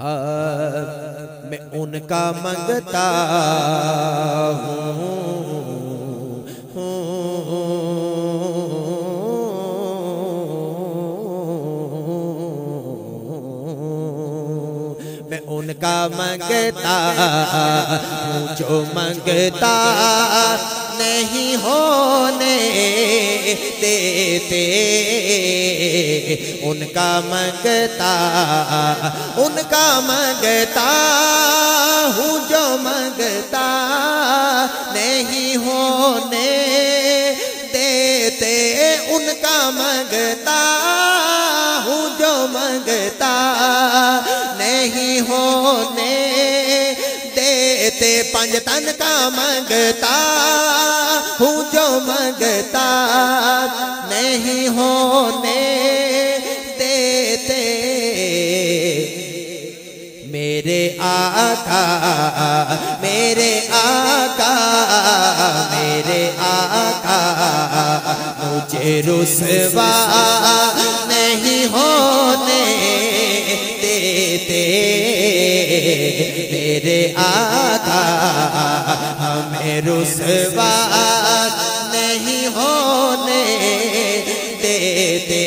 میں ان کا منگتا ہوں، میں ان کا منگتا ہوں جو منگتا نہیں ہونے دیتے، ان کا منگتا ہوں جو منگتا نہیں ہونے دیتے، ان کا منگتا ہوں جو منگتا نہیں ہونے دیتے، پنج تن کا منگتا ہوں جو منگتا نہیں ہونے دیتے، میرے آقا میرے آقا میرے آقا مجھے رسوا نہیں ہونے دیتے، میرے آقا ہمیں رسوا نہیں ہونے دیتے،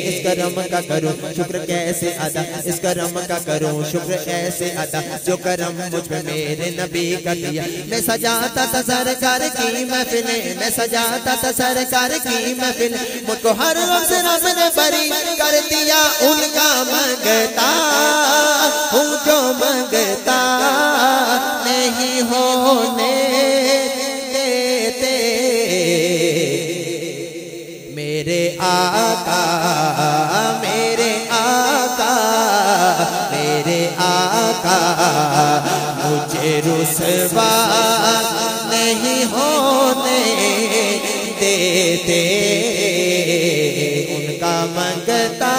اس کرم کا کروں شکر کیسے ادا، اس کرم کا کروں شکر کیسے ادا، جو کرم مجھ پہ میرے نبی کا کیا، میں سجاتا تھا سرکار کی محفلیں، میں سجاتا تھا سرکار کی محفل، مجھ کو ہر وقت رب نے بری کر دیا، ان کا منگتا ہوں جو منگتا نہیں ہونے دیتے، میرے آقا میرے آقا میرے آقا مجھے رسوا نہیں ہونے دیتے، ان کا منگتا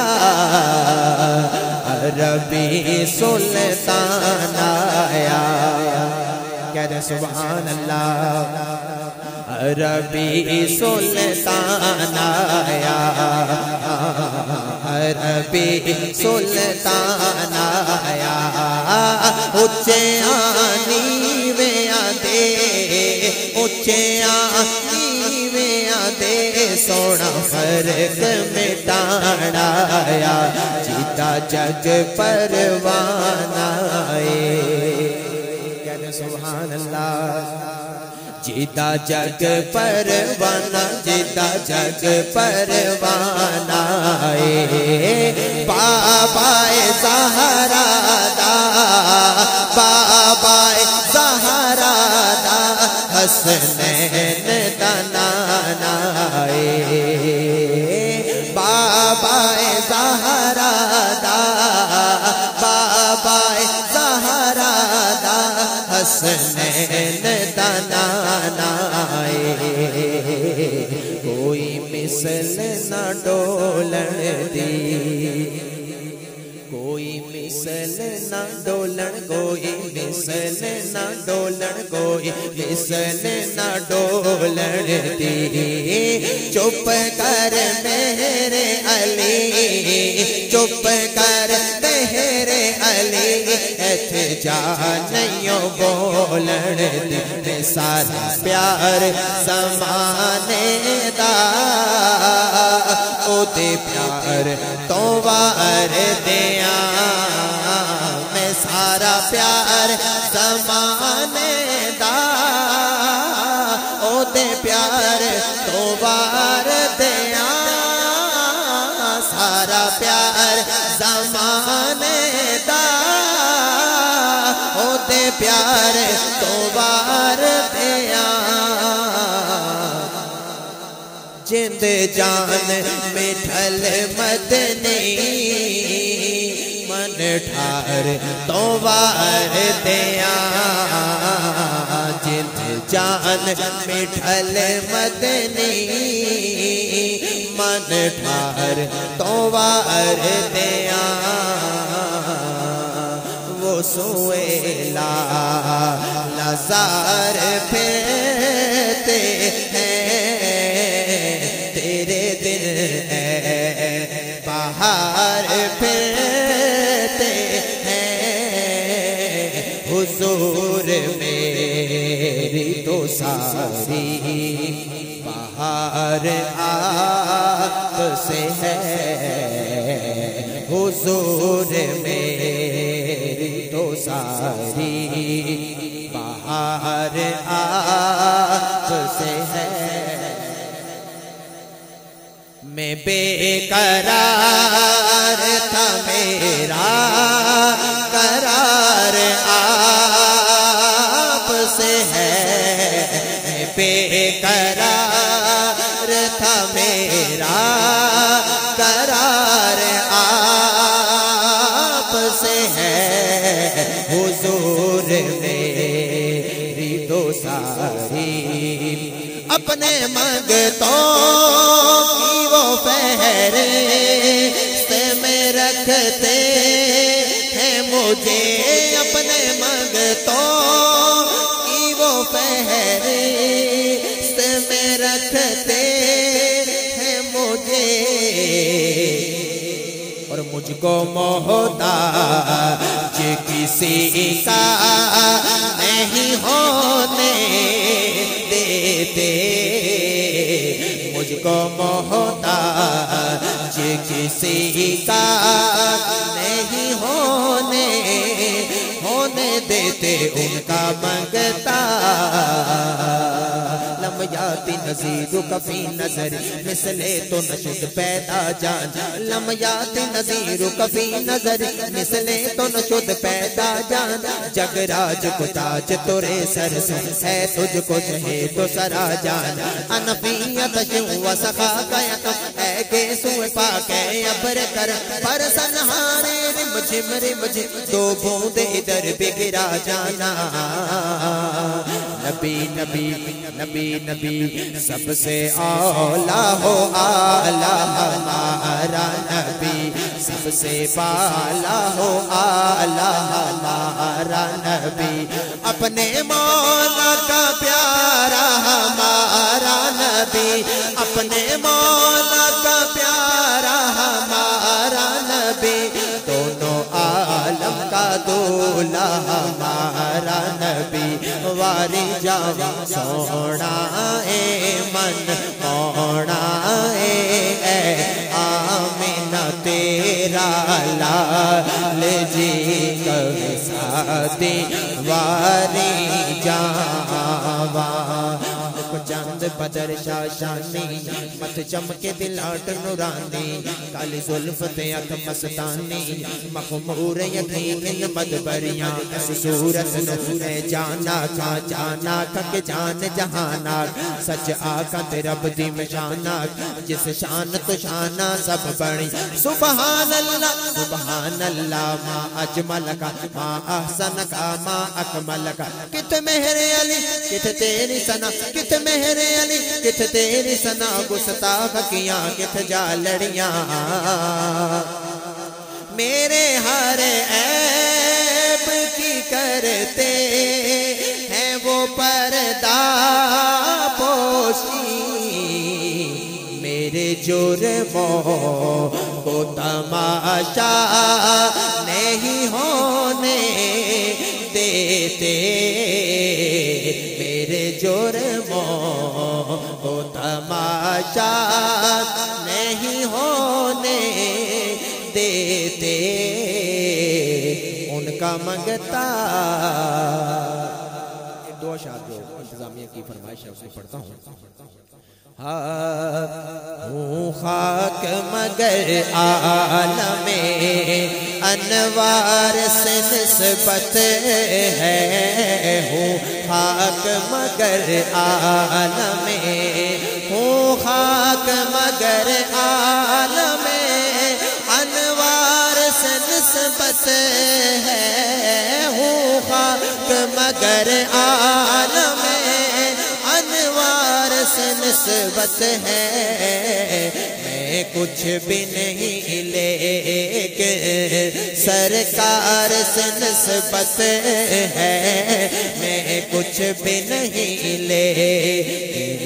عربی سلطان آیا، کہتے ہیں سبحان اللہ، عربی سلطان آیا، عربی سلطان آیا، اچھیاں نیویاں دے، اچھیاں نیویاں دے، سونا فرق مٹانا آیا، جیتا جگ پروانہ آئے، کہتے سبحان اللہ، جیتا جگ پروانہ جیتا جگ پروانہ آئے، بابائے زہرا دا بابائے زہرا دا حسنین دا نانا آئے، بابائے زہرا دا بابائے زہرا دا حسنین دا نانا آئے، کوئی مثل نہ ڈولن دی، کوئی مثل نہ ڈولن، کوئی مثل نہ ڈولن، کوئی مثل نہ ڈولن دی، چپ کر میرے علی، چپ کر میرے علی، جا نہیں بولن دی، سارا پیار زمانے دا، او دے پیار تو وار دیا، میں سارا پیار زمانے دا، او دے پیار تو وار دیا، سارا پیار زمانے دا، او دے پیار تو وار دیا، جند جان مٹھل مدنی، من ٹھار تو وار دیا، جند جان مٹھل مدنی، من ٹھار تو وار دیا، وہ سویلا نظار پھرتے ہیں، تیرے دل باہر پھرتے حضور میری تو ساری بہار آپ سے ہے، حضور میری تو ساری بہار آپ سے ہے۔ میں بے قرار تھا، میرا قرار آپ سے ہے، میں بے قرار تھا، میرا قرار آپ سے ہے، حضور میری تو ساری اپنے منگتوں کی وہ فہرست میں رکھتے ہیں مجھے، اپنے منگتوں کی وہ فہرست میں رکھتے ہیں مجھے، اور مجھ کو محتاج کسی کا نہیں ہونے دیتے، مجھ کو محتاج کسی کا نہیں ہونے دیتے، ان کا منگتا لمیات نظیر کفی نظر مثلے تو نشد پیدا جان، لمیات نظیر کفی نظر مثلے تو نشد پیدا جان، جگ راج کو تاج تورے سر سے ہے، تجھ کو چہے تو سرا جان، انفیت شو سخا گیا تو اے کے سوئے پاکے ابر کر پر سنہارے رم جھم دو بوندے ادھر بگرا جانا، نبی نبی نبی نبی سب سے اولا ہو آلہ ہمارا نبی، سب سے بالا ہو آلہ ہمارا نبی، اپنے مولا کا پیارا ہمارا نبی، اپنے مولا کا پیارا ہمارا نبی، دونوں عالم کا دولا ہمارا نبی، واری جاواں سونا اے من مونا اے آمینہ تیرا لال جی کبھی ساتھی واری جاواں، چاند بدر شاشانی مت چمکے دلاٹ نورانی، کالی زلفت اک مستانی مخمور یقین مدبریاں، اس صورت نور جانا کا کہ جان جہانا، سچ آقا رب دی مشانا، جس شان تو شانہ سب بڑی، سبحان اللہ سبحان اللہ، ما اجمل کا ما احسن کا ما اکمل کا، کت مہر علی کت تیری ثنا، کت مہر علی کت تیری ثنا، گستاخ کیاں کت جا لڑیاں، میرے ہر عیب کی کرتے ہیں وہ پردہ پوشی، میرے جرموں کو تماشا نہیں ہونے دیتے، میرے جرموں کو تماشا نہیں ہونے دیتے، ان کا منگتا دو اشعار جو انتظامیہ کی فرمائش ہے اسے پڑھتا ہوں، ہوں خاک مگر عالم انوار سے نسبت ہے، ہوں خاک مگر عالم، ہوں خاک مگر عالم انوار سے نسبت ہے، ہوں خاک مگر عالم انوار سے نسبت ہے، میں کچھ بھی نہیں لیکن سرکار سے نسبت ہے، میں کچھ بھی نہیں لیکن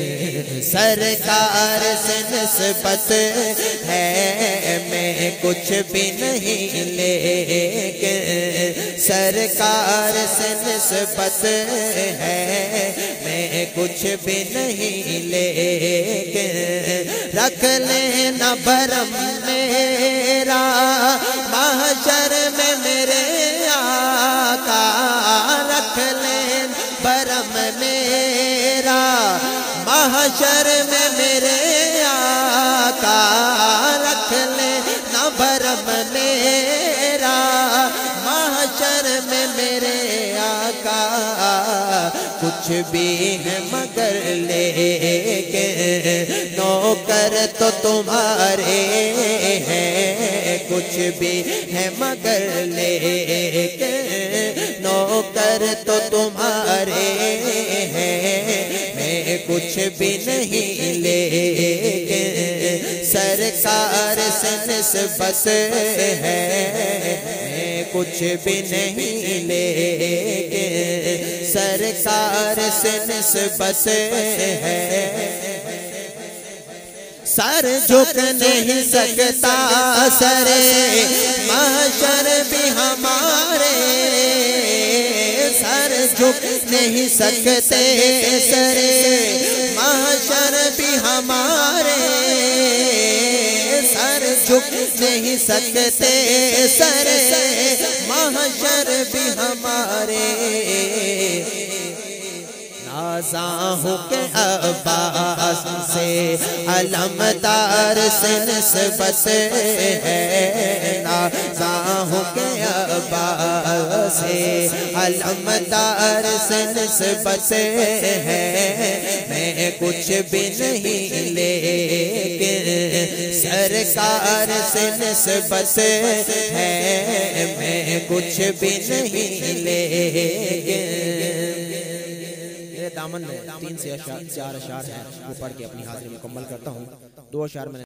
سرکار سے نسبت ہے، میں کچھ بھی نہیں لیکن سرکار سے نسبت ہے میں کچھ بھی نہیں لیکن رکھ لینا بھرم میرا محشر میں میرے آقا رکھ لینا بھرم میرا محشر میں میرے آقا رکھ لینا بھرم میرا محشر میں میرے آقا کچھ بھی ہے مگر لیکن نوکر تو تمہارے ہیں کچھ بھی ہے مگر لیکن نوکر تو تمہارے ہیں میں کچھ بھی نہیں لیکن سرکار سے نسبت ہے میں کچھ بھی نہیں لیکن سرکار سے نسبت ہے سر جھک نہیں سکتا سر محشر بھی ہمارے سر جھک نہیں سکتے سر محشر بھی ہمارے سر جھک نہیں سکتے سر محشر بھی ہمارے نازاں ہوں کہ عباس سے علمدار سے نسبت ہے نازاں ہوں کہ عباس سے علمدار سے نسبت ہے میں کچھ بھی نہیں لیکن سرکار سے نسبت ہے میں کچھ بھی نہیں لیکن دامن میں 3 سے 4 اشعار ہیں وہ پڑھ کے اپنی حاضری مکمل کرتا ہوں 2 اشعار میں